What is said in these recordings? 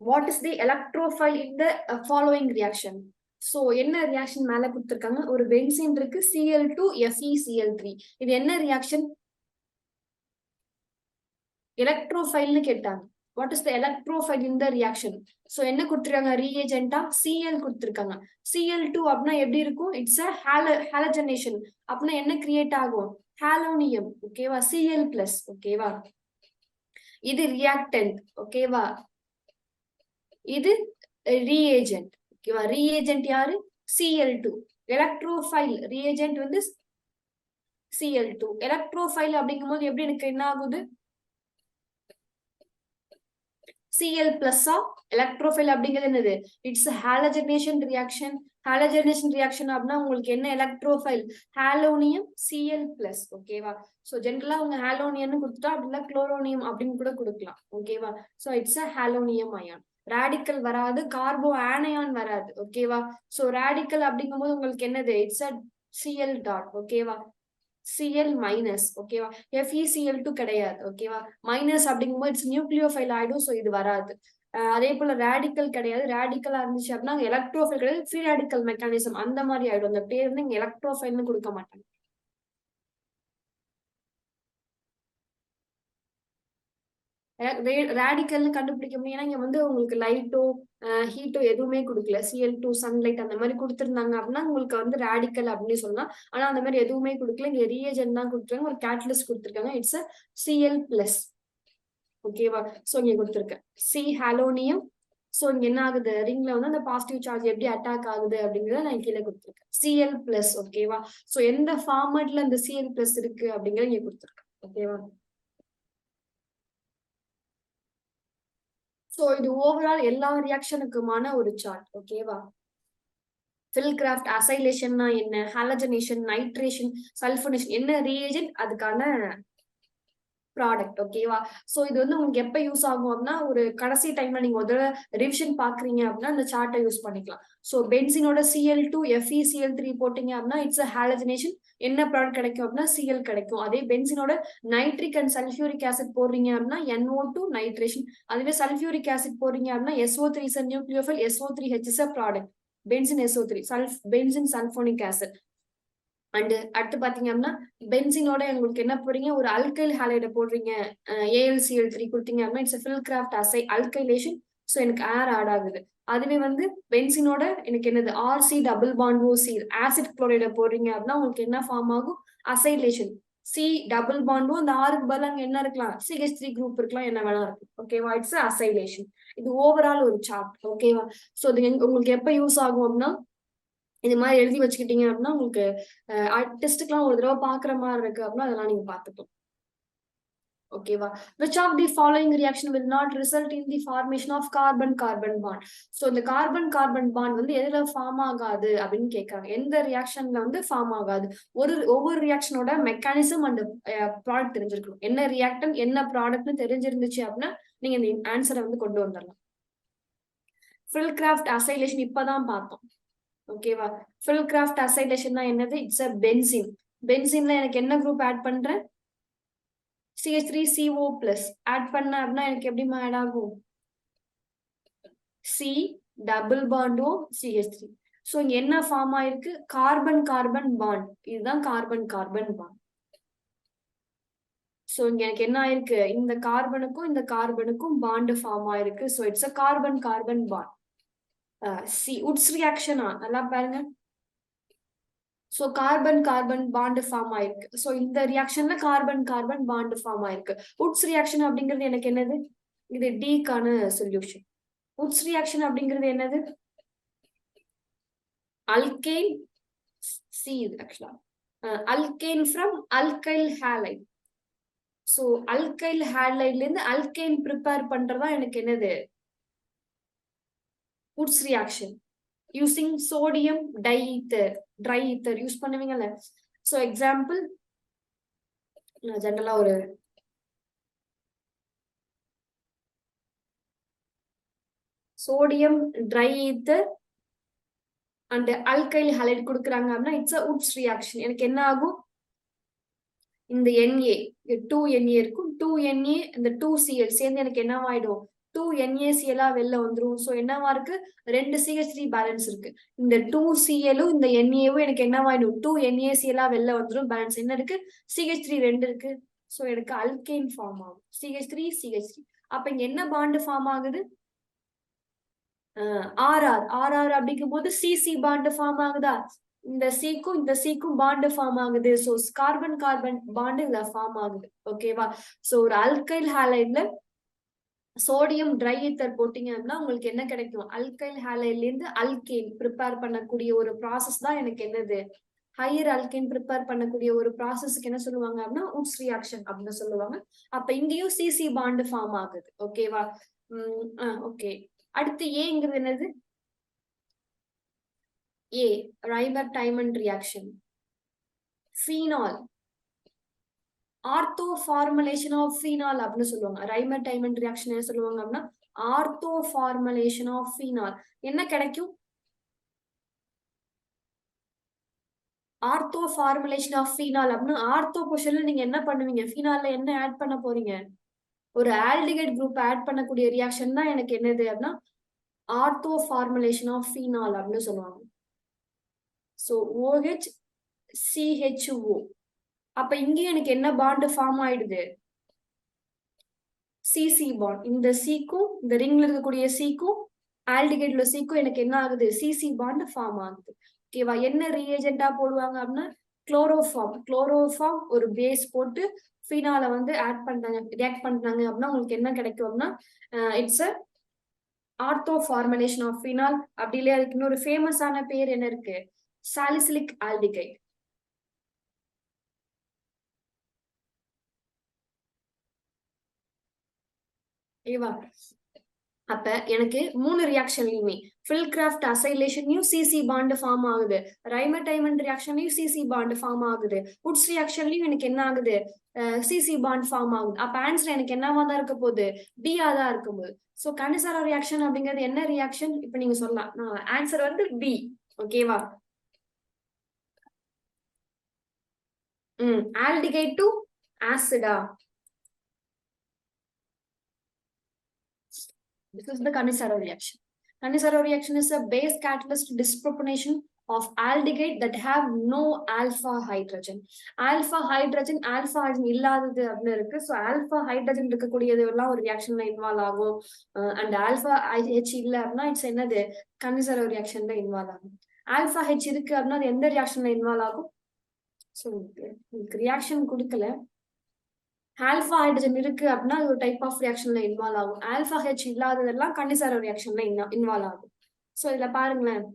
What is the electrophile in the following reaction. So என்ன reaction மேல கொடுத்துருக்காங்க, ஒரு பென்சீன் இருக்கு, Cl2FeCl3. இது என்ன ரியாக்ஷன்? எலக்ட்ரோஃபைல்னு கேட்டாங்க. What is the electrophile in the reaction? So என்ன கொடுத்துருக்காங்க, ரீஏஜென்டா Cl கொடுத்துருக்காங்க. Cl2 அப்படின்னா எப்படி இருக்கும், இட்ஸ் அ ஹாலஜனேஷன். அப்படின்னா என்ன கிரியேட் ஆகும், ஹாலோனியம். ஓகேவா, Cl+. ஓகேவா, இது ரியாக்டன்ட். ஓகேவா, இது ரீஏஜென்ட். ஓகேவா, ரீஏஜென்ட் யாரு, Cl2. எலக்ட்ரோஃபைல் ரீஏஜென்ட் வந்து Cl2. எலக்ட்ரோஃபைல் அப்படிங்கும் போது எப்படி எனக்கு என்ன ஆகுது, Cl+. எலக்ட்ரோஃபைல் அப்படிங்கிறது என்னது, இட்ஸ் ஹாலஜனேஷன் ரியாக்ஷன். ஹாலஜனேஷன் ரியாக்ஷன் அப்படின்னா உங்களுக்கு என்ன எலக்ட்ரோஃபைல், ஹாலோனியம் Cl+. ஓகேவா, ஸோ ஜென்ரலா அவங்க ஹாலோனியம்னு கொடுத்துட்டா, அப்படின்னா குளோரோனியம் அப்படின்னு கூட கொடுக்கலாம். ஓகேவா, so it's a halonium ion. Radical வராது, கார்போ ஆனையான் வராது. ஓகேவா, ஸோ ரேடிக்கல் அப்படிங்கும் போது உங்களுக்கு என்னது, இட்ஸ் அ Cl டாட். ஓகேவா, Cl மைனஸ். ஓகேவா, FeCl2 கிடையாது. ஓகேவா, மைனஸ் அப்படிங்கும்போது இட்ஸ் நியூக்ளியோஃபைல் ஆயிடும். ஸோ இது வராது. அதே போல ரேடிக்கல் கிடையாது. ரேடிக்கலா இருந்துச்சு அப்படின்னா எலக்ட்ரோஃபைல் கிடையாது, ஃப்ரீ ரேடிக்கல் மெக்கானிசம் அந்த மாதிரி ஆயிடும். அந்த பேர் வந்து இங்க எலக்ட்ரோஃபைல்னு கொடுக்க மாட்டாங்க. ரேடிக்கல்னு கண்டுபிடிக்க முடியும். ஏன்னா இங்க வந்து உங்களுக்கு லைட்டோ ஹீட்டோ எதுவுமே கொடுக்கல. Cl2 சன்லைட் அந்த மாதிரி கொடுத்துருந்தாங்க அப்படின்னா உங்களுக்கு வந்து ரேடிக்கல் அப்படின்னு சொல்லலாம். ஆனா அந்த மாதிரி எதுவுமே கொடுக்கல. இங்க ரீஏஜென்ட் தான் கொடுத்துருக்காங்க, ஒரு கேட்டலிஸ்ட் கொடுத்துருக்காங்க, இட்ஸ் Cl+. ஓகேவா, சோ இங்க கொடுத்துருக்கேன் சி ஹாலோனியம். சோ இங்க என்ன ஆகுது, ரிங்ல வந்து அந்த பாசிட்டிவ் சார்ஜ் எப்படி அட்டாக் ஆகுது அப்படிங்கறத நான் கீழே கொடுத்துருக்கேன், Cl+. ஓகேவா, சோ எந்த ஃபார்மட்ல இந்த Cl+ இருக்கு அப்படிங்கறத இங்க கொடுத்துருக்கேன். ஓகேவா, சோ இது ஓவரால் எல்லா ரியாக்ஷனுக்குமான ஒரு சார்ட். ஓகேவா, ஃபில்கிராஃப்ட் அசைலேஷன்னா என்ன, ஹாலஜனேஷன், நைட்ரேஷன், சல்போனேஷன் என்ன ரீஏஜென்ட், அதுக்கான ப்ராடக்ட். ஓகேவா, சோ இது வந்து உங்களுக்கு எப்ப யூஸ் ஆகும் அப்படின்னா, ஒரு கடைசி டைம்ல நீங்க ஒரு ரிவிஷன் பாக்குறீங்க அப்படின்னா அந்த சார்ட்டை யூஸ் பண்ணிக்கலாம். சோ பென்சினோட Cl2 FeCl3 போட்டீங்க அப்படின்னா இட்ஸ் அ ஹாலஜனேஷன். என்ன ப்ராடக்ட் கிடைக்கும் அப்படின்னா Cl கிடைக்கும். அதே பென்சினோட நைட்ரிக் அண்ட் சல்ஃபியூரிக் ஆசிட் போடுறீங்க அப்படின்னா NO2 நைட்ரேஷன். அதுவே சல்ஃபியூரிக் ஆசிட் போடுறீங்க அப்படின்னா SO3 is nucleophile, SO3H is a product. Benzene SO3 benzene sulphonic acid. And அடுத்து பாத்தீங்க அப்படின்னா பென்சினோட உங்களுக்கு என்ன போடுறீங்க, ஒரு அல்கைல் ஹாலைட போடுறீங்க, AlCl3 கொடுத்தீங்க அப்படின்னா இட்ஸ் ஃபில்கிராஃப்ட் அல்கைலேஷன். ஸோ எனக்கு ஏர் ஆட் ஆகுது. அதுவே வந்து பென்சினோட எனக்கு என்னது RC double bond OC acid குளோரைட போடுறீங்க அப்படின்னா உங்களுக்கு என்ன ஃபார்ம் ஆகும், அசைலேஷன். C டபுள் பாண்டும் அந்த ஆருக்கு பதில் அங்க என்ன இருக்கலாம், CH3 குரூப் இருக்கலாம், என்ன வேணா இருக்கும். ஓகேவா, இட்ஸ் அசைலேஷன். இது ஓவரால் ஒரு சார்ட். ஓகேவா, ஸோ இது உங்களுக்கு எப்ப யூஸ் ஆகும் அப்படின்னா, இது மாதிரி எழுதி வச்சுக்கிட்டீங்க அப்படின்னா உங்களுக்கு டெஸ்ட்டுக்கெல்லாம் ஒரு தடவை பாக்குற மாதிரி இருக்கு அப்படின்னா அதெல்லாம் நீங்க பாத்துக்கலாம். ஓகேவா, which of the following reaction will not result in the formation of carbon carbon bond. So இந்த கார்பன் கார்பன் பாண்ட் வந்து எதுல ஃபார்ம் ஆகாது அப்படின்னு கேட்கறாங்க. எந்த ரியாக்ஷன்ல வந்து ஃபார்ம் ஆகாது, ஒவ்வொரு ரியாக்ஷனோட மெக்கானிசம் அண்ட் ப்ராடக்ட் தெரிஞ்சிருக்கணும். என்ன ரியாக்டன் என்ன ப்ராடக்ட்னு தெரிஞ்சிருந்துச்சு அப்படின்னா நீங்க இந்த ஆன்சரை வந்து கொண்டு வந்துடலாம். ஃபில்கிராஃப்ட் அசைலேஷன் இப்பதான் பார்த்தோம். ஓகேவா, ஃபில்கிராஃப்ட் அசைலேஷன் தான் என்னது, இட்ஸ் அ பென்சின். பென்சின்ல எனக்கு என்ன குரூப் ஆட் பண்றேன், CH3CO+ ஆட் பண்ண அப்படின்னா எனக்கு எப்படி ஆட் ஆகும், C டபுள் பாண்டோ CH3. சோ இங்க என்ன ஃபார்ம் ஆயிருக்கு, கார்பன் கார்பன் பாண்ட். இதுதான் கார்பன் கார்பன் பாண்ட். சோ இங்க எனக்கு என்ன ஆயிருக்கு, இந்த கார்பனுக்கும் இந்த கார்பனுக்கும் பாண்ட் ஃபார்ம் ஆயிருக்கு. So it's a carbon carbon bond. See Wurtz ரியாக்ஷனா நல்லா பாருங்க. So carbon carbon bond form ஆயிருக்கு. சோ இந்த ரியாக்ஷன்ல கார்பன் கார்பன் பாண்ட் ஃபார்ம் ஆயிருக்கு. உட்ஸ் ரியாக்ஷன் அப்படிங்கிறது எனக்கு என்னது, இது டிக்கான சொல்யூஷன். உட்ஸ் ரியாக்ஷன் அப்படிங்கிறது என்னது, அல்கேன் சி ஆக்சுவலா alkane from alkyl halide. So alkyl ஹாலைட்ல இருந்து அல்கேன் ப்ரிப்பேர் பண்றதா எனக்கு என்னது, Wurtz reaction. Using sodium dry ether, dry ether use பண்ணுவீங்கல்ல. சோ எக்ஸாம்பிள் ஜெனரலா ஒரு sodium dry ether and alkyl halide கொடுக்குறாங்க அப்படின்னா இட்ஸ் அ உட்ஸ் ரியாக்ஷன். எனக்கு என்ன ஆகும், இந்த Na 2Na இருக்கும், 2Na இந்த 2Cl சேர்ந்து எனக்கு என்ன ஆயிடும், 2 NaCl வெளில வந்துரும். சோ என்னவா இருக்கு, 2 CH3 பேலன்ஸ் இருக்கு. இந்த 2 Clம் இந்த Naவும் எனக்கு என்னவாயிடும், 2 NaCl வெளில வந்துரும். பேலன்ஸ் என்ன இருக்கு, CH3 2 இருக்கு. சோ எனக்கு அல்கேன் ஃபார்ம் ஆகும், CH3 CH3. அப்ப இங்க என்ன பாண்ட் ஃபார்ம் ஆகுது, RR அப்படிங்கும் போது CC பாண்ட் ஃபார்ம் ஆகுதா, இந்த சிக்கும் பாண்ட் ஃபார்ம் ஆகுது. சோ கார்பன் கார்பன் பாண்ட் இதுல ஃபார்ம் ஆகுது. ஓகேவா. சோ ஒரு அல்கைல் ஹாலைட்ல சோடியம் ட்ரை ஈத்தர் போட்டீங்க அப்படின்னா உங்களுக்கு என்ன கிடைக்கும், அல்கைல் ஹாலைட்ல இருந்து அல்கேன் ப்ரிப்பேர் பண்ணக்கூடிய ஒரு ப்ராசஸ் தான் எனக்கு என்னது, ஹையர் அல்கேன் ப்ரிப்பேர் பண்ணக்கூடிய ஒரு ப்ராசஸ்க்கு என்ன சொல்லுவாங்க அப்படின்னா உட்ஸ் ரியாக்ஷன் அப்படின்னு சொல்லுவாங்க. அப்ப இங்கேயும் சிசி பாண்ட் ஃபார்ம் ஆகுது. ஓகேவா. ஓகே. அடுத்து ஏங்கிறது என்னது, a Reimer Tiemann reaction. Phenol, ortho formulation of phenol அப்படின்னு சொல்லுவாங்க. ரைமர் டைமண்ட் ரியாக்ஷன் என்ன சொல்லுவாங்க அப்படின்னா ஆர்த்தோ ஃபார்முலேஷன் ஆஃப் ஃபீனால். என்ன கிடைக்கும், ஆர்த்தோ ஃபார்முலேஷன் ஆஃப் ஃபீனால் அப்படின்னா ஆர்த்தோ பொசிஷன்ல நீங்க என்ன பண்ணுவீங்க, ஃபீனால்ல என்ன ஆட் பண்ண போறீங்க, ஒரு ஆல்டிகைட் குரூப் ஆட் பண்ணக்கூடிய ரியாக்ஷன் தான் எனக்கு என்னது அப்படின்னா ஆர்த்தோ ஃபார்முலேஷன் ஆஃப் ஃபீனால் அப்படின்னு சொல்லுவாங்க. So OH CHO. அப்ப இங்கேயும் எனக்கு என்ன பாண்ட் ஃபார்ம் ஆயிடுது, சிசி பாண்ட். இந்த சிக்கும் இந்த ரிங்ல இருக்கக்கூடிய சிக்கும் ஆல்டிகைட்ல சிக்கும் எனக்கு என்ன ஆகுது, சிசி பாண்ட் ஃபார்ம் ஆகுது. ஓகேவா. என்ன ரியேஜென்டா போடுவாங்க அப்படின்னா குளோரோஃபார்ம் ஒரு பேஸ் போட்டு ஃபீனால வந்து ஆட் பண்றாங்க, ரியாக்ட் பண்றாங்க அப்படின்னா உங்களுக்கு என்ன கிடைக்கும் அப்படின்னா it's a ortho formulation of phenol. அப்படி இல்லையா, அதுக்கு இன்னொரு ஃபேமஸான பேர் என்ன இருக்கு, சாலிசிலிக் ஆல்டிகைட். ஓகேவா. அப்ப எனக்கு 3 ரியாக்ஷன்லயுமே ஃபில்கிராஃப்ட் அசைலேஷன்லயும் சிசி பாண்ட் ஃபார்ம் ஆகுது, ரைமர் டைமண்ட் ரியாக்ஷன்லயும் சிசி பாண்ட் ஃபார்ம் ஆகுது, உட்ஸ் ரியாக்ஷன்லயும் எனக்கு என்ன ஆகுது, சிசி பாண்ட் ஃபார்ம் ஆகுது. அப்ப ஆன்சர் எனக்கு என்னவா தான் இருக்க போகுது, டிஆ தான் இருக்கும் போது. சோ கனிசாரோ ரியாக்ஷன் அப்படிங்கிறது என்ன ரியாக்ஷன், இப்ப நீங்க சொல்லலாம் ஆன்சர் வந்து பி. ஓகேவா. ஆல்டிகைட் டு ஆசிடா. This is the Cannizzaro reaction. Cannizzaro reaction is a base catalyst disproportion of aldehyde that have no alpha hydrogen. Alpha hydrogen இல்லாதது அப்படின்னு இருக்கு. ஸோ ஆல்பா ஹைட்ரஜன் இருக்கக்கூடியது எல்லாம் ஒரு ரியாக்ஷன்ல இன்வால்வ் ஆகும். அண்ட் ஆல்பா ஹெச் இல்லை அப்படின்னா இட்ஸ் என்னது, கன்னிசரோ ரியாக்ஷன்ல இன்வால்வ் ஆகும். ஆல்பா ஹெச் இருக்கு அப்படின்னா அது எந்த ரியாக்ஷன்ல இன்வால்வ் ஆகும். ஸோ உங்களுக்கு ரியாக்ஷன் கொடுக்கல, ஆல்பா ஹைட்ரஜன் இருக்கு அப்படின்னா அது ஒரு டைப் ஆஃப் ரியாக்ஷன்ல இன்வால்வ் ஆகும். ஆல்பா ஹெச் இல்லாததெல்லாம் கன்னிசாரோ ரியாக்ஷன்ல இன்வால்வ் ஆகும். சோ இதுல பாருங்களேன்,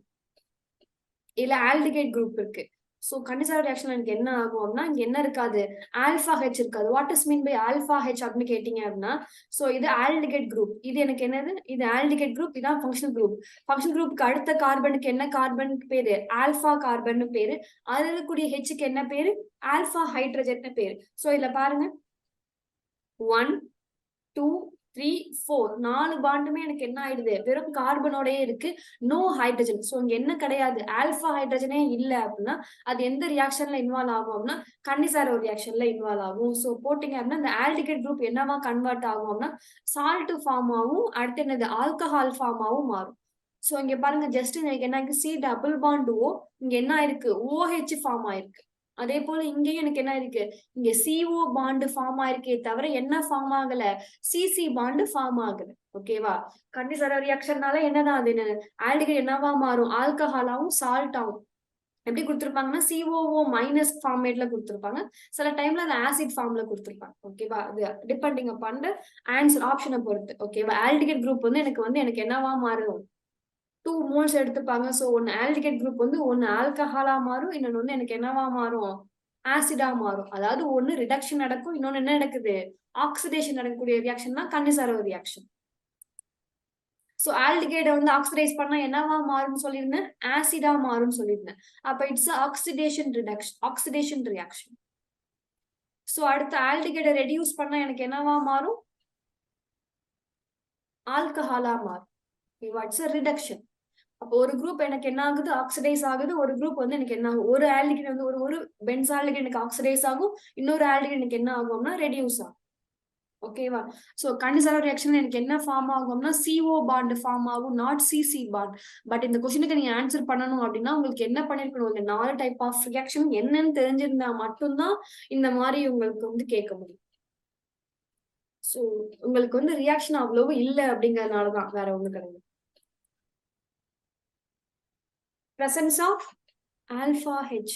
இதுல ஆல்டிகைட் குரூப் இருக்கு. சோ கன்னிசாரோ ரியாக்ஷன் எனக்கு என்ன ஆகும் அப்படின்னா இங்க என்ன இருக்காது, ஆல்பா ஹெச் இருக்காது. What is mean by alpha H அப்படின்னு கேட்டீங்க அப்படின்னா, சோ இது ஆல்டிகைட் குரூப், இது எனக்கு என்னது, இது ஆல்டிகைட் குரூப், இதான் ஃபங்க்ஷனல் குரூப். ஃபங்க்ஷனல் குரூப்புக்கு அடுத்த கார்பனுக்கு என்ன கார்பன் பேரு, ஆல்பா கார்பன் பேரு. அதுல இருக்கக்கூடிய ஹெச்சுக்கு என்ன பேரு, ஆல்பா ஹைட்ரஜன் பேரு. சோ இதுல பாருங்க 1 2 3 4 4 பாண்டுமே எனக்கு என்ன ஆயிடுது, வெறும் கார்பனோடயே இருக்கு, நோ ஹைட்ரஜன். சோ இங்க என்ன கிடையாது, ஆல்பா ஹைட்ரஜனே இல்ல அப்படின்னா அது எந்த ரியாக்ஷன்ல இன்வால்வ் ஆகும் அப்படின்னா கன்னிசாரோ ரியாக்ஷன்ல இன்வால்வ் ஆகும். சோ போட்டீங்க அப்படின்னா இந்த ஆல்டிகைட் குரூப் என்னவா கன்வெர்ட் ஆகும் அப்படின்னா சால்ட் ஃபார்ம் ஆகும், அடுத்து என்னது ஆல்கஹால் ஃபார்ம் ஆகும் மாறும். சோ இங்க பாருங்க ஜஸ்ட் எனக்கு என்ன ஆயிருக்கு, சி டபுள் பாண்ட் ஓ, இங்க என்ன ஆயிருக்கு, OH ஃபார்ம் ஆயிருக்கு. அதே போல இங்கேயும் எனக்கு என்ன இருக்கு, இங்க CO பாண்ட் ஃபார்ம் ஆயிருக்கே தவிர என்ன ஃபார்ம் ஆகல, சிசி பாண்ட் ஃபார்ம் ஆகுது. ஓகேவா. கன்னிசாரோ ரியாக்ஷன்னால என்னதான் அது ஆல்டிகைட் என்னவா மாறும், ஆல்கஹாலாவும் சால்ட்டாவும். எப்படி கொடுத்துருப்பாங்கன்னா COO மைனஸ் ஃபார்மேட்ல கொடுத்துருப்பாங்க, சில டைம்ல அது ஆசிட் ஃபார்ம்ல கொடுத்துருப்பாங்க. ஓகேவா. அது டிபெண்டிங் அப்பான் ஆன்சர் ஆப்ஷனை பொறுத்து. ஓகேவா. ஆல்டிகைட் குரூப் வந்து எனக்கு என்னவா மாறும், 2 மோல்ஸ் எடுத்துப்பாங்க. சோ ஒன்னு ஆல்டிகைட் குரூப் வந்து ஒன்னு ஆல்கஹாலா மாறும், இன்னொன்னு வந்து எனக்கு என்னவா மாறும், ஆசிடா மாறும். அதாவது ஒன்னு ரிடக்ஷன் நடக்கும், இன்னொன்னு என்ன நடக்குது, ஆக்சிடேஷன் நடக்கக்கூடிய ரியாக்ஷன் தான் கன்னிசாரோ ரியாக்ஷன். சோ ஆல்டிகைட வந்து ஆக்சிடைஸ் பண்ணா என்னவா மாறும்னு சொல்லியிருந்தேன், ஆசிடா மாறும்னு சொல்லியிருந்தேன். அப்ப இட்ஸ் ஆக்சிடேஷன் ரியாக்ஷன். சோ அடுத்து ஆல்டிகைட ரெடியூஸ் பண்ணா எனக்கு என்னவா மாறும், ஆல்கஹாலா மாறும். It's reduction. அப்போ ஒரு குரூப் எனக்கு என்ன ஆகுது, ஆக்சிடைஸ் ஆகுது, ஒரு குரூப் வந்து எனக்கு என்ன ஆகும், ஒரு ஆல்டிகைட் வந்து ஒரு பென்சால்டிகைட் எனக்கு ஆக்சிடைஸ் ஆகும், இன்னொரு ஆல்டிகைட் எனக்கு என்ன ஆகும்னா ரெடியூஸ் ஆகும். ஓகேவா? சோ கண்டிசாரோ ரியாக்ஷன் எனக்கு என்ன ஃபார்ம் ஆகும்னா CO பாண்ட் ஃபார்ம் ஆகும், நாட் CC பாண்ட். பட் இந்த கொஸ்டினுக்கு நீங்க ஆன்சர் பண்ணணும் அப்படின்னா உங்களுக்கு என்ன பண்ணிருக்கணும், இந்த 4 டைப் ஆஃப் ரியாக்ஷன் என்னன்னு தெரிஞ்சிருந்தா மட்டும்தான் இந்த மாதிரி உங்களுக்கு வந்து கேட்க முடியும். சோ உங்களுக்கு வந்து ரியாக்ஷன் அவ்வளவு இல்ல அப்படிங்கறதுனாலதான், வேற ஒண்ணு கிடையாது. presence of alpha H.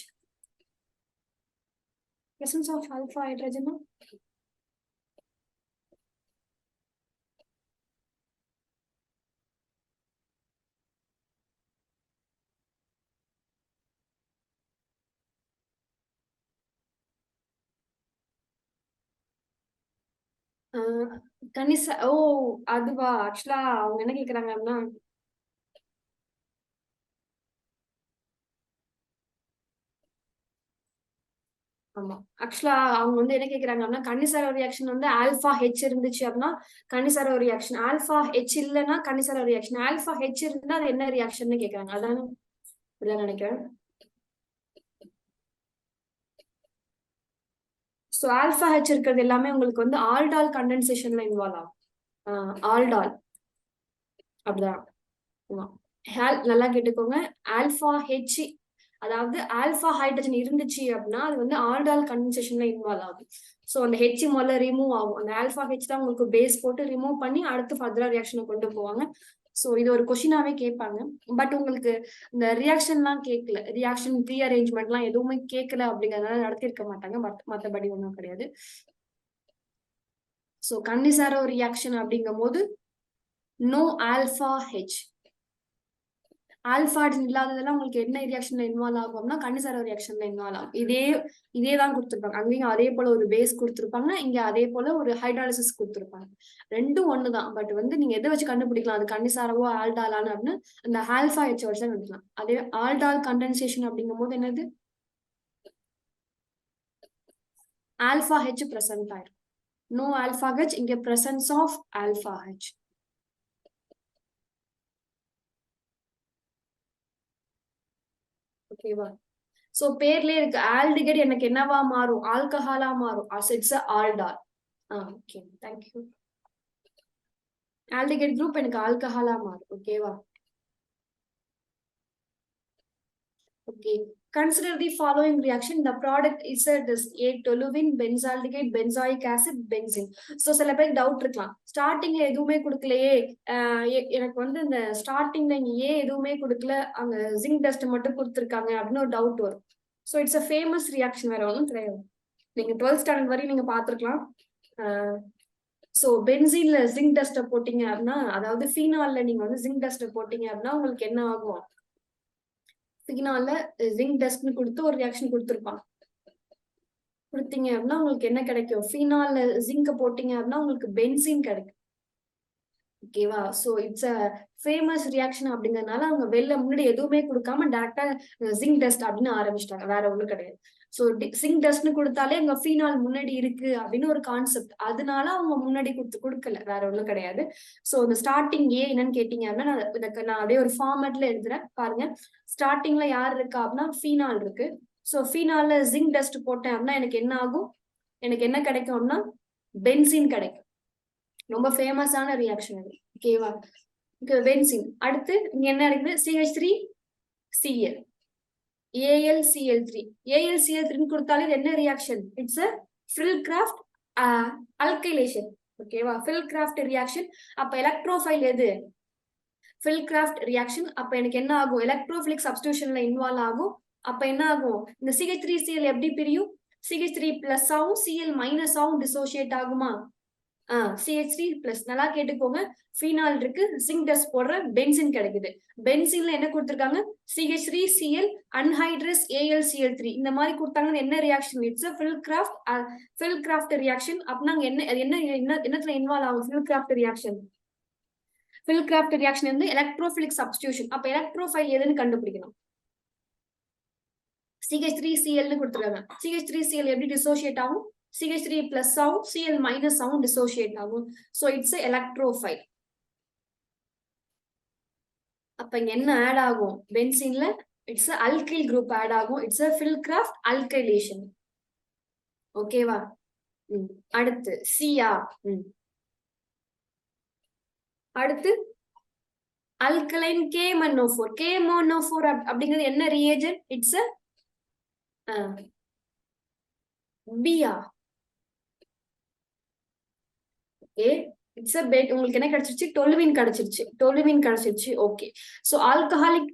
presence of alpha hydrogen. கணிச ஓ அதுவா, ஆக்சுவலா அவங்க என்ன கேக்குறாங்க அப்படின்னா, ஆமா ஆக்சுவலா அவங்க வந்து என்ன கேக்குறாங்க அப்படின்னா, கன்னிசாரோ ரியாக்ஷன் வந்து ஆல்பா ஹெச் இருந்துச்சு அப்படின்னா கன்னிசாரோ ரியாக்ஷன், ஆல்பா ஹெச் இல்லைன்னா கன்னிசாரோ ரியாக்ஷன், ஆல்பா ஹெச் இருந்தா அது என்ன ரியாக்ஷன் கேக்குறாங்க. அதானே? அப்படிதான் நினைக்கிறேன். சோ ஆல்பா ஹெச் இருக்கிறது எல்லாமே உங்களுக்கு வந்து ஆல்டால் கண்டென்சேஷன்ல இன்வால்வ் ஆகும். ஆல்டால் அப்படிதான். நல்லா கேட்டுக்கோங்க. ஆல்பா ஹெச், அதாவது ஆல்பா ஹைட்ரஜன் இருந்துச்சு அப்படின்னா அது வந்து ஆல்டால் கண்டென்சேஷன்ல இன்வால்வ் ஆகும். சோ அந்த ஹெச் முதல்ல ரிமூவ் ஆகும். அந்த ஆல்பா ஹெச் தான் உங்களுக்கு பேஸ் போட்டு ரிமூவ் பண்ணி அடுத்து ஃபர்தரா ரியாக்ஷனை கொண்டு போவாங்க. சோ இது ஒரு கொஸ்டினாவே கேட்பாங்க. பட் உங்களுக்கு இந்த ரியாக்ஷன்லாம் கேட்கல, ரியாக்ஷன் ப்ரீ அரேஞ்ச்மெண்ட்லாம் எதுவுமே கேட்கல அப்படிங்கறதுனால நடத்திருக்க மாட்டாங்க. பட் மத்தபடி ஒன்றும் கிடையாது. சோ கன்னிசாரோ ரியாக்ஷன் அப்படிங்கும் போது நோ ஆல்பா ஹெச். ஆல்பா இல்லாததெல்லாம் உங்களுக்கு என்ன ரியாக்ஷன்ல இன்வால்வ் ஆகும்னா கன்னிசாரோ ரியாக்ஷன்ல இன்வால்வ் ஆகும். இதே தான் கொடுத்துருப்பாங்க. அங்கேயும் அதே போல ஒரு பேஸ் கொடுத்துருப்பாங்க, இங்க அதே போல ஒரு ஹைட்ராலிசிஸ் கொடுத்துருப்பாங்க. ரெண்டும் ஒண்ணுதான். பட் வந்து நீங்க எதை வச்சு கண்டுபிடிக்கலாம் அது கன்னிசாரவோ ஆல்டாலான்னு அப்படின்னு, அந்த ஆல்பா ஹெச் வச்சு தான் கண்டுபிடிக்கலாம். அதே ஆல்டால் கண்டென்சேஷன் அப்படிங்கும் போது என்னது, ஆல்பா ஹெச் பிரசன்ட் ஆயிரும். நோ ஆல்பா ஹெச், இங்க பிரசன்ஸ் ஆஃப் ஆல்பா ஹெச். ஓகேவா? சோ பேர்லயே இருக்கு ஆல்டிகைட் எனக்கு என்னவா மாறும், ஆல்கஹாலா மாறும். It's aldol. Okay thank you. Aldehyde group எனக்கு ஆல்கஹாலா மாறும். ஓகேவா? Okay. Consider the following reaction. The product is this A toluene, benzaldehyde, benzoic acid, benzene. So சில பேருக்கு டவுட் இருக்கலாம், ஸ்டார்டிங்ல எதுவுமே கொடுக்கலையே, எனக்கு வந்து இந்த ஸ்டார்டிங்ல ஏ எதுவுமே கொடுக்கல, அங்க ஜிங்க் டஸ்ட் மட்டும் கொடுத்துருக்காங்க அப்படின்னு ஒரு டவுட் வரும். So it's a famous reaction, வேற ஒன்றும் கிடையாது. நீங்க 12th ஸ்டாண்டர்ட் வரையும் நீங்க பார்த்துருக்கலாம். ஸோ பென்சீன்ல ஜிங்க் டஸ்ட்டை போட்டீங்க அப்படின்னா, அதாவது ஃபீனால்ல நீங்க வந்து ஜிங்க் டஸ்ட்டை போட்டீங்க அப்படின்னா உங்களுக்கு என்ன ஆகும், ஃபீனால்ல ஜிங்க் டஸ்ட்னு கொடுத்து ஒரு ரியாக்ஷன் கொடுத்துருப்பாங்க. கொடுத்தீங்க அப்படின்னா உங்களுக்கு என்ன கிடைக்கும், ஃபீனால்ல ஜிங்க போட்டீங்க அப்படின்னா உங்களுக்கு பென்சீன் கிடைக்கும். ஓகேவா? So it's a famous reaction அப்படிங்கறதுனால அவங்க வெளில முன்னாடி எதுவுமே கொடுக்காம டைரக்டா ஜிங்க் டஸ்ட் அப்படின்னு ஆரம்பிச்சிட்டாங்க, வேற ஒண்ணும் கிடையாது. சோ ஜிங்க் டஸ்ட்னு கொடுத்தாலே அங்க ஃபீனால் முன்னாடி இருக்கு அப்படின்னு ஒரு கான்செப்ட், அதனால அவங்க முன்னாடி கொடுக்கல, வேற ஒண்ணும் கிடையாது. சோ இந்த ஸ்டார்டிங் ஏ என்னன்னு கேட்டீங்க அப்படின்னா, நான் அப்படியே ஒரு ஃபார்மேட்ல எழுதுறேன் பாருங்க. ஸ்டார்டிங்ல யார் இருக்கா அப்படின்னா ஃபீனால் இருக்கு. சோ ஃபீனால்ல ஜிங்க் டஸ்ட் போட்டேன் அப்படின்னா எனக்கு என்ன ஆகும், எனக்கு என்ன கிடைக்கும்னா பென்சீன் கிடைக்கும். ரொம்ப ஃபேமஸான ரியாக்ஷன் அது. ஓகேவா? பென்சீன். அடுத்து இங்க என்ன இருக்குது, CH3Cl, AlCl3. AlCl3 கொடுத்தாலே என்ன ரியாக்ஷன், இட்ஸ் அ ஃபில்கிராஃப்ட் அல்கைலேஷன். ஓகேவா? ஃபில்கிராஃப்ட் ரியாக்ஷன். அப்ப எலக்ட்ரோஃபைல் எது, ஃபில்கிராஃப்ட் ரியாக்ஷன். அப்ப எனக்கு என்ன ஆகும், எலக்ட்ரோஃபிலிக் சப்ஸ்டிடியூஷன்ல இன்வால்வ் ஆகும். அப்ப என்ன ஆகும், இந்த CH3Cl எப்படி பிரியும், CH3 பிளஸ் ஆகும், Cl மைனஸ் ஆகும், டிசோசியேட் ஆகுமா? CH3+. நல்லா கேட்டுக்கோங்க. ஃபீனால் இருக்கு, ஜிங்க் டஸ்ட் போடுற பென்சின் கிடைக்குது. பென்சின்ல என்ன கொடுத்திருக்காங்க, CH3Cl அன்ஹைட்ரஸ் AlCl3 இந்த மாதிரி கொடுத்தாங்கன்னு என்ன ரியாக்ஷன், இட்ஸ் ஃபில்கிராஃப்ட் ரியாக்ஷன். அப்படின்னா என்னத்துல இன்வால்வ் ஆகும் ஃபில்கிராஃப்ட் ரியாக்ஷன், ஃபில்கிராஃப்ட் ரியாக்ஷன் வந்து எலக்ட்ரோஃபிலிக் சப்ஸ்டிடியூஷன். அப்ப எலக்ட்ரோஃபைல் எதுன்னு கண்டுபிடிக்கணும், CH3Cl கொடுத்துருக்காங்க. CH3Cl எப்படி டிசோசியேட் ஆகும், CH3 plus ஆகும், Cl minus ஆகும், டிசோசியேட் ஆகும். So it's a electrophile. அப்ப இங்க என்ன ஆட் ஆகும், பென்சீன்ல இட்ஸ் அல்கைல் குரூப் ஆட் ஆகும். It's a Filcraft alkylation. ஓகேவா? அடுத்து சியா. அடுத்து அல்கலைன் KMnO4. KMnO4 அப்படிங்கிறது என்ன reagent? It's Baeyer. Okay, it's உங்களுக்கு என்ன கிடைச்சிருச்சு? டொலுவின் கிடைச்சிருச்சு. Okay, so alcoholic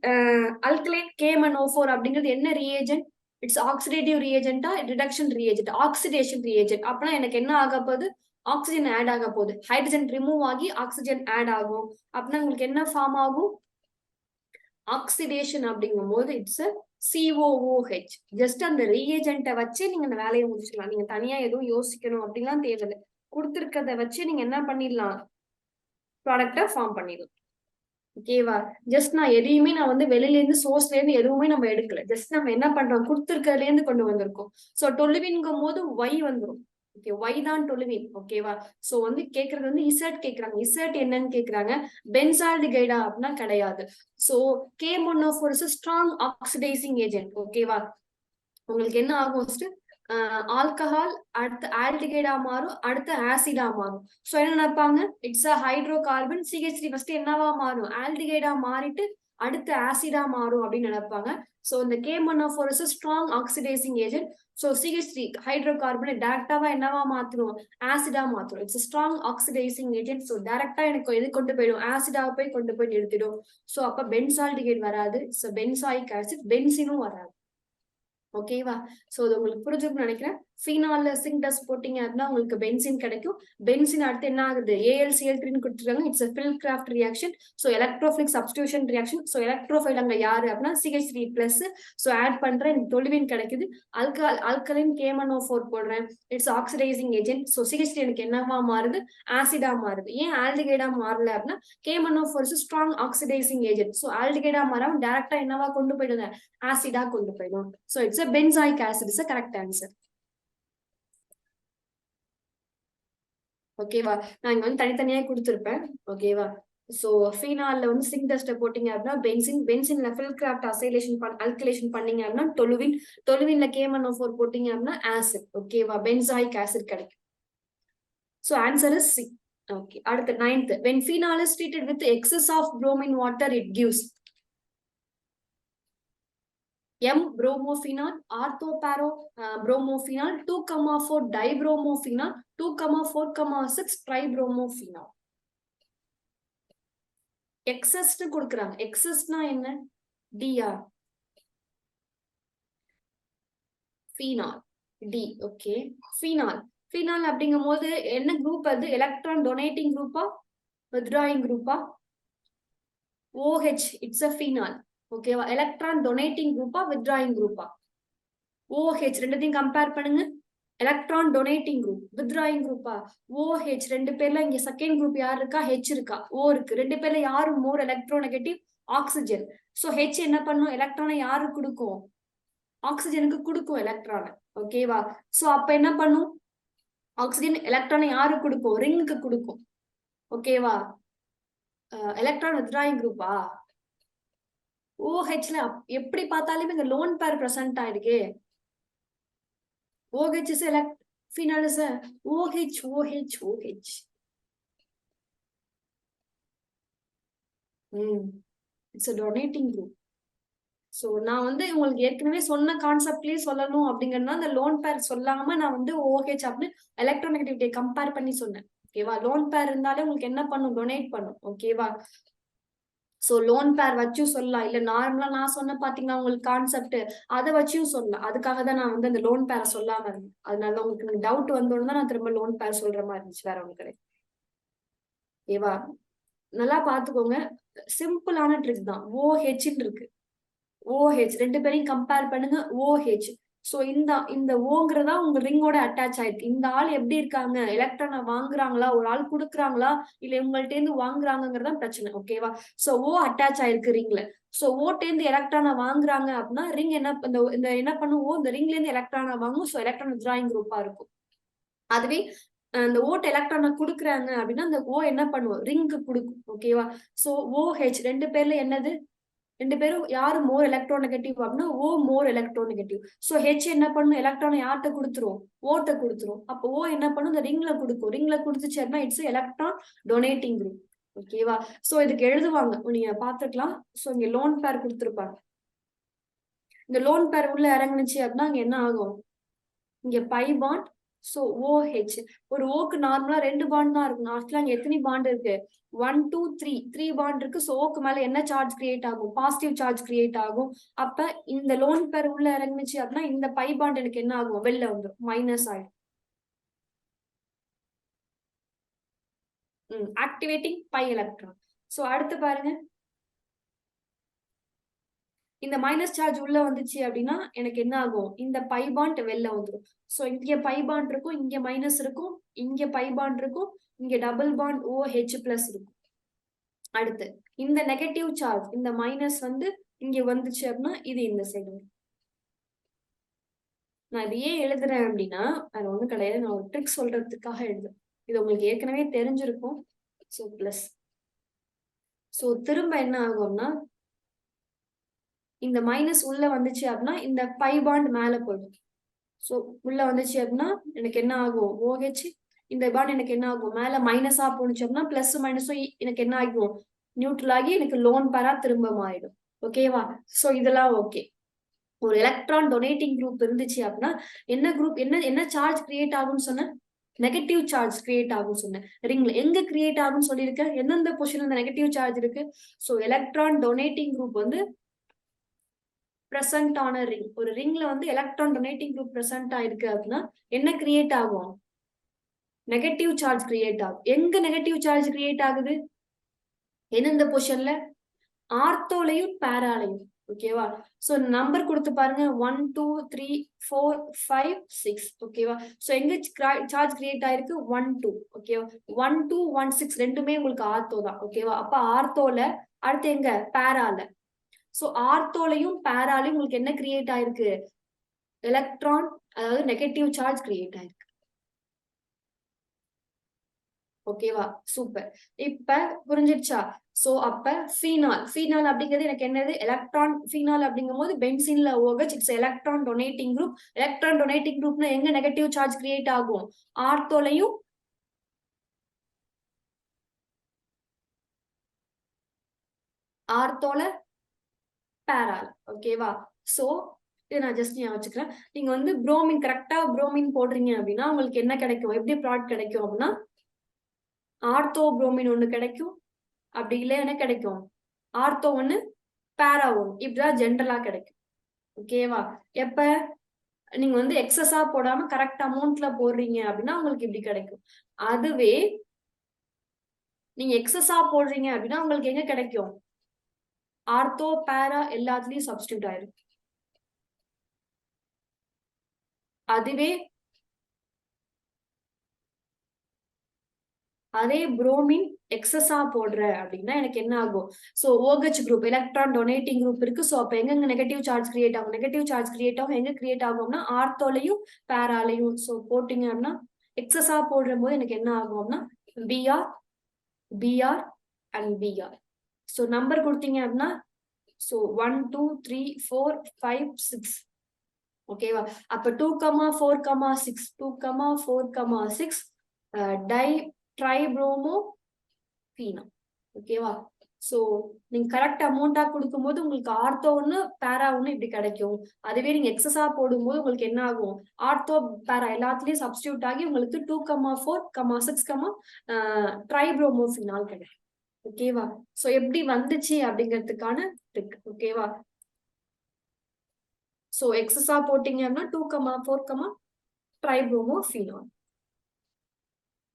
alkaline KMnO4 அப்படிங்கிறது என்ன ரியேஜன்? இட்ஸ் ஆக்சிடேட்டிவ் ரியேஜென்டா, ரிடக்ஷன் ரியேஜென்ட்? Oxidation reagent. அப்பனா எனக்கு என்ன ஆக போகுது? ஆக்சிஜன் ஆட் ஆக போகுது. ஹைட்ரஜன் ரிமூவ் ஆகி ஆக்சிஜன் ஆட் ஆகும். அப்படின்னா உங்களுக்கு என்ன ஃபார்ம் ஆகும்? ஆக்சிடேஷன் அப்படிங்கும் போது இட்ஸ் COOH. ஜஸ்ட் அந்த ரீஏஜென்ட்டை வச்சு நீங்க அந்த வேலையை முடிச்சுக்கலாம். நீங்க தனியா எதுவும் யோசிக்கணும் அப்படின்லாம் தேவையில்லை. கொடுத்துருக்கத வச்சு நீங்க என்ன பண்ணிடலாம்? ப்ராடக்டை ஃபார்ம் பண்ணிடலாம். ஓகேவா? ஜஸ்ட் நான் எதையுமே நான் வந்து வெளியில இருந்து சோர்ஸ்ல இருந்து எதுவுமே நம்ம எடுக்கல. ஜஸ்ட் நம்ம என்ன பண்றோம்? கொடுத்துருக்கதுல இருந்து கொண்டு வந்திருக்கோம். சோ டொலுவின்ங்கும் போது Y வந்துடும். ஓகே, Y தான் டொலுவின். ஓகேவா? சோ வந்து கேக்குறது வந்து இசட் கேக்குறாங்க. இசட் என்னன்னு கேக்குறாங்க. பென்சால்டிகைடா அப்படின்னா கிடையாது. So KMnO4 is strong oxidising agent. ஓகேவா? உங்களுக்கு என்ன ஆகும்? ஆல்கஹால் அடுத்து ஆல்டிகைடா மாறும், அடுத்து ஆசிடா மாறும். சோ என்ன நினைப்பாங்க? It's a hydro carbon. CH3 first என்னவா மாறும்? ஆல்டிகைடா மாறிட்டு அடுத்து ஆசிடா மாறும் அப்படின்னு நினைப்பாங்க. சோ இந்த KMnO4 is strong oxidising agent. So CH3 hydro கார்பனை டைரக்டாவா என்னவா மாத்துரும்? ஆசிடா மாத்துரும். It's strong oxidising agent. So டைரக்டா எனக்கு எது கொண்டு போயிடும்? ஆசிடா போய் கொண்டு போய் நிறுத்திடும். சோ அப்ப பென்சால்டிகைட் வராது. சோ பென்சாயிக் ஆசிட், பென்சினும் வராது. ஓகேவா? சோ இது உங்களுக்கு புரிஞ்சுக்கணும்னு நினைக்கிறேன். ஃபீனால்ல சிங்க் டஸ்ட் போட்டீங்க அப்படின்னா உங்களுக்கு பென்சின் கிடைக்கும். பென்சின் அடுத்து என்ன ஆகுது? AlCl3 கொடுத்துருக்காங்க. It's fill Crafts reaction. So electrophilic substitution reaction. So electrophile அங்க யாரு அப்படின்னா CH3+. சோ ஆட் பண்றேன், எனக்கு டொலுவின் கிடைக்குது. ஆல்கலைன் KMnO4 போடுறேன். It's oxidising agent. So CH3 எனக்கு என்னவா மாறுது? ஆசிடா மாறுது. ஏன் ஆல்டிகைடா மாறல அப்படின்னா KMnO4 is strong oxidising agent. So ஆல்டிகைடா மாறாம டைரக்டா என்னவா கொண்டு போயிடுங்க? ஆசிடா கொண்டு போயிடும். So it's benzoic acid is a correct answer. ஓகேவா? நான் இங்க வந்து தனித்தனியா கொடுத்திருப்பேன். ஓகேவா? சோ ஃபீனால்ல வந்து சிங்க் டஸ்ட் போட்டீங்க அப்படின்னா பென்சின்ல ஃபில் கிராஃப்ட் அல்கலேஷன் பண்ணீங்க அப்படின்னா டொலுவின்ல KMnO4 போட்டீங்க அப்படின்னா ஆசிட். ஓகேவா? பென்சாயிக் ஆசிட் கிடைக்கும். So answer is C. Okay, அடுத்து 9th. when phenol is treated with excess of bromine water it gives M-bromophenol, orthoparo bromophenol, 2,4 dibromophenol, 2,4,6 tribromophenol. Excess கொடுக்குறாங்க. எக்ஸஸ்னா என்ன? டியா? Phenol, D. ஓகே, ஃபீனால் அப்படிங்கும் போது என்ன குரூப்? அது electron donating குரூப்பா, withdrawing குரூப்பா? OH. It's a phenol. ஓகேவா? எலக்ட்ரான் டொனேட்டிங் குரூப்பா, வித்ட்ராயிங் குரூப்பா? OH. ரெண்டுத்தையும் கம்பேர் பண்ணுங்க. எலக்ட்ரான் டொனேட்டிங் குரூப், வித்ட்ராயிங் குரூப்பா? OH. ரெண்டு பேர்ல இங்க செகண்ட் குரூப் யார் இருக்கா? H இருக்கா? O இருக்கு. ரெண்டு பேர்ல யாரு மோர் எலக்ட்ரோநெகட்டிவ்? ஆக்சிஜன். சோ H என்ன பண்ணும்? எலக்ட்ரானை யாருக்கு கொடுக்கும்? ஆக்சிஜனுக்கு கொடுக்கும் எலக்ட்ரானை. ஓகேவா? சோ அப்ப என்ன பண்ணும்? ஆக்சிஜன் எலக்ட்ரானை யாருக்கு கொடுக்கும்? ரிங்குக்கு கொடுக்கும். ஓகேவா? எலக்ட்ரான் வித்ட்ராயிங் குரூப்பா? OHல எப்படி பார்த்தாலுமே இங்க லோன் பேர் பிரசன்ட் ஆயிருக்கு. OH is phenol is a OH. It's a donating group. So நான் வந்து உங்களுக்கு ஏற்கனவே சொன்ன கான்செப்ட்லயே சொல்லணும் அப்படிங்கன்னா அந்த லோன் பேர் சொல்லாம நான் வந்து OH அப்படின்னு எலக்ட்ரோநெகட்டிவிட்டியை கம்பேர் பண்ணி சொன்னேன். ஓகேவா? லோன் பேர் இருந்தாலே உங்களுக்கு என்ன பண்ணும்? டொனேட் பண்ணும். ஓகேவா? சோ லோன் பேர் வச்சும் சொல்லலாம், இல்ல நார்மலா நான் சொன்ன பாத்தீங்கன்னா உங்களுக்கு கான்செப்ட் அதை வச்சும் சொல்லலாம். அதுக்காக தான் நான் வந்து அந்த லோன் பேரை சொல்லாம இருந்தேன். அதனால உங்களுக்கு டவுட் வந்தோன்னு தான் நான் திரும்ப லோன் பேர் சொல்ற மாதிரி இருந்துச்சு, வேற ஒண்ணு கிடையாது. ஓகேவா? நல்லா பாத்துக்கோங்க, சிம்பிளான ட்ரிக் தான். OH இருக்கு. OH ரெண்டு பேரையும் கம்பேர் பண்ணுங்க. OH. சோ இந்த ஓங்கிறதா உங்க ரிங்கோட அட்டாச் ஆயிருக்கு. இந்த ஆள் எப்படி இருக்காங்க? எலக்ட்ரானை வாங்குறாங்களா? ஒரு ஆள் குடுக்குறாங்களா? இல்ல உங்கள்ட்ட இருந்து வாங்குறாங்கிறதா பிரச்சனை. ஓகேவா? சோ O அட்டாச் ஆயிருக்கு ரிங்ல. சோ ஓட்ட இருந்து எலக்ட்ரானை வாங்குறாங்க அப்படின்னா ரிங் இந்த என்ன பண்ணுவோம்? இந்த ரிங்ல இருந்து எலக்ட்ரானை வாங்கும். சோ எலக்ட்ரான் வித்ட்ராயிங் குரூப்பா இருக்கும். அதுவே அந்த ஓட் எலக்ட்ரானை குடுக்குறாங்க அப்படின்னா அந்த O என்ன பண்ணுவோம்? ரிங்க்கு கொடுக்கும். ஓகேவா? சோ OH ரெண்டு பேர்ல என்னது? ரெண்டு பேரும் யாரு மோர் எலக்ட்ரோநெகட்டிவ் அப்படின்னா ஓ மோர் எலக்ட்ரோநெகட்டிவ். ஸோ ஹெச் என்ன பண்ணும், எலக்ட்ரானை யார்கிட்ட கொடுத்துரும், ஓட்ட கொடுத்துரும். அப்போ ஓ என்ன பண்ணும், இந்த ரிங்ல கொடுக்கும். ரிங்ல கொடுத்துச்சு அப்படின்னா இட்ஸ் எலக்ட்ரான் டொனேட்டிங் குரூப். ஓகேவா? சோ இதுக்கு எழுதுவாங்க, நீங்க பாத்துக்கலாம். சோ இங்க லோன் பேர் கொடுத்துருப்பாங்க. இந்த லோன் பேர் உள்ள இறங்குனுச்சு அப்படின்னா அங்க என்ன ஆகும், இங்க பை பாண்ட். சோ OH ஒரு ஓக்கு நார்மலா 2 பாண்ட் தான் இருக்கும். ஆக்சுவலா அங்க எத்தனை பாண்ட் இருக்கு, 1 2 3 பாண்ட் இருக்கு. சோ ஓக்கு மேல என்ன சார்ஜ் கிரியேட் ஆகும், பாசிட்டிவ் சார்ஜ் கிரியேட் ஆகும். அப்ப இந்த லோன் பேர் உள்ள இறங்குனுச்சு அப்படின்னா இந்த பை பாண்ட் எனக்கு என்ன ஆகும், வெளில வந்துடும், மைனஸ் ஆயிடும். Activating by electron. சோ அடுத்து பாருங்க, இந்த மைனஸ் சார்ஜ் உள்ள வந்துச்சு அப்படின்னா எனக்கு என்ன ஆகும், இந்த பை பாண்ட் வெளில வந்துடும். சோ இங்க பை பாண்ட் இருக்கும், இங்க மைனஸ் இருக்கும், இங்க பை பாண்ட் இருக்கும், இங்க டபுள் பாண்ட் OH பிளஸ் இருக்கும். அடுத்து இந்த நெகட்டிவ் சார்ஜ், இந்த மைனஸ் வந்து இங்க வந்துச்சு அப்படின்னா இது இந்த சைடு. நான் இது ஏன் எழுதுறேன் அப்படின்னா அது ஒண்ணும் கிடையாது, நான் ஒரு ட்ரிக் சொல்றதுக்காக எழுதுறேன். இது உங்களுக்கு ஏற்கனவே தெரிஞ்சிருக்கும். So plus. சோ திரும்ப என்ன ஆகும்னா இந்த மைனஸ் உள்ள வந்துச்சு அப்படின்னா இந்த பை பாண்ட் மேல போயிடும். சோ உள்ள வந்துச்சு அப்படின்னா எனக்கு என்ன ஆகும், OH இந்த பாண்ட் எனக்கு என்ன ஆகும், மேல மைனஸா போனுச்சு அப்படின்னா பிளஸ் மைனஸும் எனக்கு என்ன ஆகும், நியூட்ரல் ஆகி எனக்கு லோன் பேரா திரும்ப மாறிடும். ஓகேவா? சோ இதெல்லாம் ஓகே. ஒரு எலக்ட்ரான் டொனேட்டிங் குரூப் இருந்துச்சு அப்படின்னா என்ன குரூப், என்ன சார்ஜ் கிரியேட் ஆகும்னு சொன்ன, நெகட்டிவ் சார்ஜ் கிரியேட் ஆகும் சொன்னேன். ரிங்ல எங்க கிரியேட் ஆகும்னு சொல்லியிருக்கேன், எந்தெந்த பொசிஷன்ல இந்த நெகட்டிவ் சார்ஜ் இருக்கு. சோ எலக்ட்ரான் டொனேட்டிங் குரூப் வந்து பிரசன்ட் ஆன ரிங், ஒரு ரிங்ல வந்து எலக்ட்ரான் டொனேட்டிங் குரூப் பிரசன்ட் ஆயிருக்கு அப்படின்னா என்ன கிரியேட் ஆகும், நெகட்டிவ் சார்ஜ் கிரியேட் ஆகும். எங்க நெகட்டிவ் சார்ஜ் கிரியேட் ஆகுது, எந்தெந்த பொசிஷன்ல, ஆர்த்தோலையும் பேராலையும். ஓகேவா? சோ நம்பர் கொடுத்து பாருங்க, 1 2 3 4 5 6. ஓகேவா? சோ எங்க சார்ஜ் கிரியேட் ஆயிருக்கு, 1 2. ஓகேவா? 1 2 1 6 ரெண்டுமே உங்களுக்கு ஆர்த்தோ தான். ஓகேவா? அப்ப ஆர்த்தோல அடுத்து எங்க, பேரால. சோ ஆர்த்தோலையும் பேராலையும் உங்களுக்கு என்ன கிரியேட் ஆயிருக்கு, எலக்ட்ரான், அதாவது நெகட்டிவ் சார்ஜ் கிரியேட் ஆயிருக்கு. ஓகேவா? சூப்பர். இப்ப புரிஞ்சிடுச்சா? சோ அப்ப ஃபீனால் அப்படிங்கிறது எனக்கு என்னது, எலக்ட்ரான். ஃபீனால் அப்படிங்கும் போது பென்சீன்ல OH, it's electron donating group. Electron donating குரூப்னா எங்க நெகட்டிவ் சார்ஜ் கிரியேட் ஆகும், ஆர்த்தோலையும் ஆர்த்தோல பேரால். ஓகேவா? சோ இது நான் ஜஸ்ட் ஞாபகம் வச்சுக்கிறேன். நீங்க வந்து புரோமின், கரெக்டா புரோமின் போடுறீங்க அப்படின்னா உங்களுக்கு என்ன கிடைக்கும், எப்படி ப்ராடக்ட் கிடைக்கும் அப்படின்னா ஆர்த்தோ புரோமின் ஒண்ணு கிடைக்கும். அப்படி இல்லை என்ன கிடைக்கும், ஆர்த்தோ ஒண்ணு பேரா ஒண்ணு, இப்படிதான் ஜென்ரலா கிடைக்கும். ஓகேவா? எப்ப நீங்க வந்து எக்ஸஸா போடாம கரெக்ட் அமௌண்ட்ல போடுறீங்க அப்படின்னா உங்களுக்கு இப்படி கிடைக்கும். அதுவே நீங்க எக்ஸஸா போடுறீங்க அப்படின்னா உங்களுக்கு எங்க கிடைக்கும், ஆர்த்தோ பேரா எல்லாத்துலயும் சப்ஸ்டியூட் ஆயிரும். அதுவே அதே புரோமின் எக்ஸஸா போடுற அப்படின்னா எனக்கு என்ன ஆகும், so OH group, electron donating group இருக்கு. சோ அப்ப எங்க நெகட்டிவ் சார்ஜ் கிரியேட் ஆகும், நெகட்டிவ் சார்ஜ் கிரியேட் ஆகும் எங்க கிரியேட் ஆகும்னா ஆர்த்தோலையும் பேராலையும். சோ போட்டீங்க அப்படின்னா எக்ஸஸா போடுற போது எனக்கு என்ன ஆகும் அப்படின்னா BR BR and BR. So number கொடுத்தீங்க அப்படின்னா சோ 1 2 3 4 5 6. ஓகேவா? அப்ப 2,4,6 2,4,6 டை ட்ரைப்ரோமோ ஃபீனா. ஓகேவா? சோ நீங்க கரெக்ட் அமௌண்டா கொடுக்கும்போது உங்களுக்கு ஆர்த்தோ ஒண்ணு பேரா ஒண்ணு இப்படி கிடைக்கும். அதுவே நீங்க எக்ஸஸா போடும்போது உங்களுக்கு என்ன ஆகும், ஆர்த்தோ பேரா எல்லாத்துலயும் சப்ஸ்டியூட் ஆகி உங்களுக்கு 2,4,6 ட்ரைப்ரோமோஃபினால் கிடைக்கும். ஓகேவா? சோ எப்படி வந்துச்சு அப்படிங்கிறதுக்கான ட்ரிக். ஓகேவா? சோ எக்ஸஸா போட்டீங்க அப்படின்னா 2,4, ட்ரைப்ரோமோஃபினால்.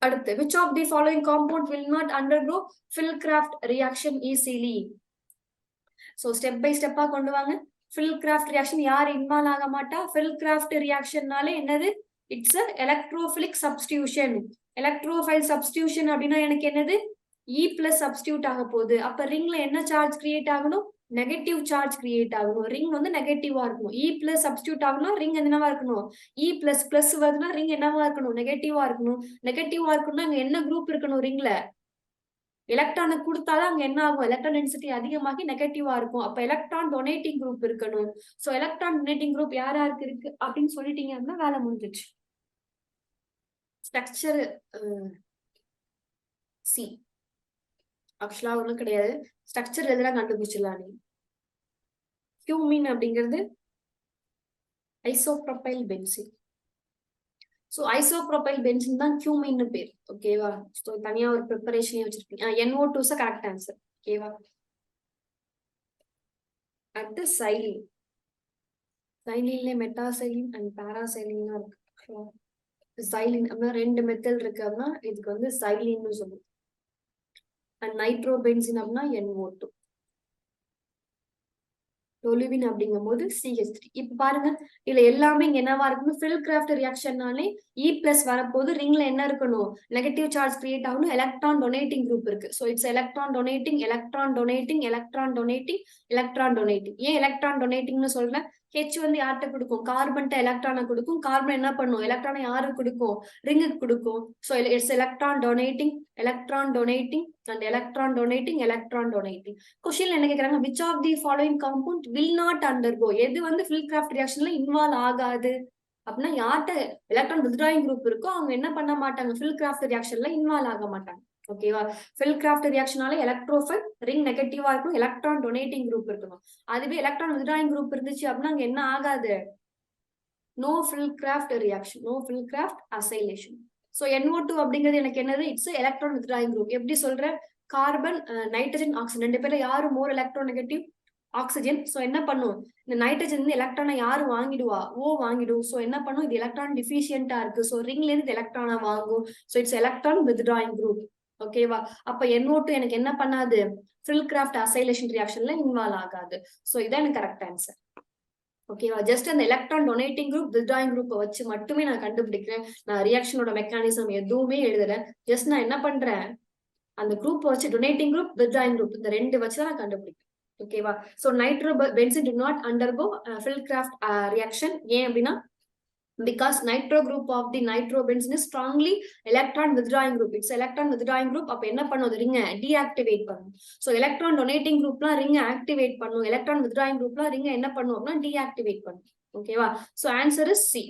அடுத்து, which of the following compound will not undergo Philcraft reaction easily? So step by step கொண்டு வாங்க. Philcraft reaction யார் இன்வால்வ் ஆக மாட்டா, Philcraft reactionனாலே என்னது, it's a electrophilic substitution. electrophile substitution அப்படின்னா எனக்கு என்னது, E plus substitute ஆக போகுது. அப்ப ரிங்ல என்ன சார்ஜ் கிரியேட் ஆகணும், நெகட்டிவ் சார்ஜ் கிரியேட் ஆகணும். ரிங் வந்து நெகட்டிவா இருக்கணும். E plus சப்ஸ்டியூட் ஆகணும், ரிங் என்னவா இருக்கணும், E plus plus வருதுன்னா ரிங் என்னவா இருக்கணும், நெகட்டிவா இருக்கணும். நெகட்டிவா இருக்கணும்னா அங்க என்ன குரூப் இருக்கணும் ரிங்ல, எலக்ட்ரானை கொடுத்தாதான் அங்க என்ன ஆகும், எலக்ட்ரான் டென்சிட்டி அதிகமாகி நெகட்டிவா இருக்கும். அப்ப எலக்ட்ரான் டொனேட்டிங் குரூப் இருக்கணும். சோ எலக்ட்ரான் டொனேட்டிங் குரூப் யார் யாருக்கு இருக்கு அப்படின்னு சொல்லிட்டீங்க அப்படின்னா வேலை முடிஞ்சிச்சு. ஸ்ட்ரக்சர் சி ஆக்சுவலா ஒண்ணும் கிடையாது, ஸ்ட்ரக்சர் எதெல்லாம் கண்டுபிடிச்சிடலாம். நீ கியூமின் அப்படிங்கிறது isopropyl benzene. So isopropyl benzene தான் கியூமின்னு பேர். ஓகேவா? சோ தனியா ஒரு ப்ரிப்பரேஷனே வச்சிருப்பீங்க. NO2 is correct answer. ஓகேவா? அடுத்து சைலின். சைலின்ல மெட்டாசைலின் அண்ட் பாராசைலின் இருக்கு. சைலின் அப்படின்னா 2 மெத்தட் இருக்கு அப்படின்னா இதுக்கு வந்து சைலின்னு சொல்லுவோம். அண்ட் நைட்ரோபென்சின் அப்படின்னா NO2. டொலுவின் அப்படிங்கும் போது CH3. இப்ப பாருங்க இதுல எல்லாமே இங்க என்னவா இருக்கணும், ஃபில் கிராஃப்ட் ரியாக்ஷன்னாலே E+ வரப்போது ரிங்ல என்ன இருக்கணும், நெகட்டிவ் சார்ஜ் கிரியேட் ஆகணும், எலக்ட்ரான் டொனேட்டிங் குரூப் இருக்கு. So it's electron donating, electron donating, electron donating, electron donating. ஏன் எலக்ட்ரான் டொனேட்டிங்னு சொல்றேன், H வந்து யார்கிட்ட கொடுக்கும், கார்பன்ட்ட எலக்ட்ரானை கொடுக்கும். கார்பன் என்ன பண்ணும், எலக்ட்ரானை யாருக்கு கொடுக்கும், ரிங்குக்கு கொடுக்கும். So it's electron donating, electron donating and electron donating, electron donating. கொஸ்டின்ல என்ன கேக்குறாங்க, which of the following compound will not undergo, எது வந்து ஃபில் கிராஃப்ட் ரியாக்ஷன்ல இன்வால்வ் ஆகாது அப்படின்னா யார்கிட்ட எலக்ட்ரான் வித்ட்ராயிங் குரூப் இருக்கோ அவங்க என்ன பண்ண மாட்டாங்க, ஃபில் கிராஃப்ட் ரியாக்ஷன்ல இன்வால்வ் ஆக மாட்டாங்க. ஓகேவா? ஃபில் கிராஃப்ட் ரியாக்ஷனால எலக்ட்ரோஃபைல் ரிங் நெகட்டிவா இருக்கும், எலக்ட்ரான் டொனேட்டிங் குரூப் இருக்கணும். அதுவே எலக்ட்ரான் வித்ட்ராயிங் குரூப் இருந்துச்சு அப்படின்னா அங்க என்ன ஆகாது, no Friedel Crafts reaction, no Friedel Crafts acylation. So NO2 அப்படிங்கிறது எனக்கு என்னது, இட்ஸ் எலக்ட்ரான் வித்ட்ராயிங் குரூப். எப்படி சொல்றேன், கார்பன் நைட்ரஜன் ஆக்சிஜன் ரெண்டு பேரும் யாரு மோர் எலக்ட்ரோ நெகட்டிவ், ஆக்சிஜன். சோ என்ன பண்ணும், இந்த நைட்ரஜன் வந்து எலக்ட்ரானை யாரு வாங்கிடுவா, O வாங்கிடும். சோ என்ன பண்ணும், இது எலக்ட்ரான் டிஃபிஷியன்டா இருக்கு. சோ ரிங்ல இருந்து எலக்ட்ரானை வாங்கும். So it's electron withdrawing group. ஓகேவா? அப்ப NO2 எனக்கு என்ன பண்ணாது, ஃபில் கிராஃப்ட் அசைலேஷன் ரியாக்ஷன்ல இன்வால்வ் ஆகாது. சோ இதான் எனக்கு கரெக்ட் ஆன்சர். ஓகேவா? ஜஸ்ட் அந்த electron donating group withdrawing group வச்சு மட்டுமே நான் கண்டுபிடிக்கிறேன். நான் ரியாக்ஷனோட மெக்கானிசம் எதுவுமே எழுதல. ஜஸ்ட் நான் என்ன பண்றேன், அந்த குரூப் வச்சு டொனேட்டிங் குரூப், வித்ட்ராயிங் குரூப் இந்த ரெண்டு வச்சு தான் நான் கண்டுபிடிக்கிறேன். ஓகேவா? So nitrobenzene do not undergo fill craft reaction. ஏன் அப்படின்னா because nitro group of the nitrobenzene is strongly electron withdrawing group. It's electron withdrawing group. அப்ப என்ன பண்ணுது, ரிங்க deactivate பண்ணும். So electron donating groupலாம் ரிங்க activate பண்ணும், electron withdrawing groupலாம் ரிங்க என்ன பண்ணும் அப்படின்னா deactivate பண்ணும். ஓகேவா? So answer is C.